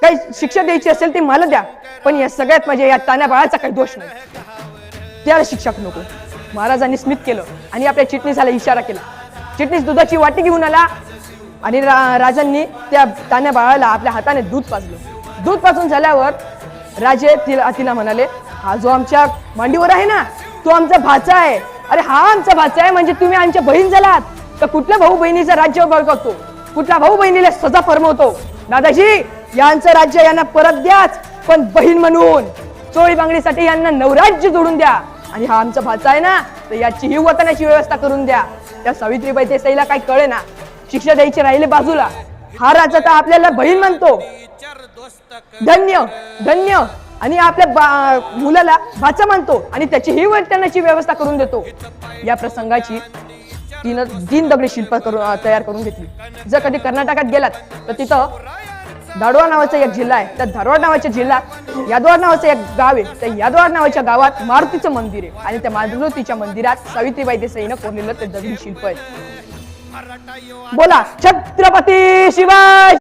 काही शिक्षा द्यायची असेल ती मला द्या, पण या सगळ्यात म्हणजे या तान्या बाळाचा काही दोष नाही, त्याला शिक्षा नको. महाराजांनी स्मित केलं आणि आपल्या चिटणीसाला इशारा केला. चिटणीस दुधाची वाटी घेऊन आला आणि राजांनी त्या तान्या बाळाला आपल्या हाताने दूध पाजलं. दूध पाजून झाल्यावर राजे तिला म्हणाले, हा जो आमच्या मांडीवर आहे ना तो आमचा भाचा आहे. अरे हा आमचा भाचा आहे म्हणजे तुम्ही आमच्या बहीण झालात तर कुठल्या भाऊ बहिणीचं राज्य बळकावतो, कुठल्या भाऊ बहिणीला सजा फरमवतो? दादाजी यांचं राज्य यांना परत द्याच, पण बहीण म्हणून चोळी बांगडीसाठी यांना नवराज्य जोडून द्या. आणि हा आमचा भाचा आहे ना तर याची ही वतनाची व्यवस्था करून द्या. त्या सावित्रीबाई देसाईला काही कळे ना, शिक्षा द्यायची राहिले बाजूला, हा राजा तर आपल्याला बहीण म्हणतो, धन्य धन्य, आणि आपल्या मुलाला भाचा मानतो आणि त्याची ही वतनाची व्यवस्था करून देतो. या प्रसंगाची तिनं दीनदगडी शिल्प तयार करून घेतली. जर कधी कर्नाटकात गेलात तर तिथं धारवाड नावाचा एक जिल्हा आहे, त्या धारवाड नावाच्या जिल्ह्यात यादवाड नावाचं एक गाव आहे. त्या यादवाड नावाच्या गावात मारुतीचं मंदिर आहे आणि त्या मारुतीच्या मंदिरात सावित्रीबाई देसाईनं कोरलेलं ते दगडी शिल्प आहे. बोला छत्रपती शिवाजी.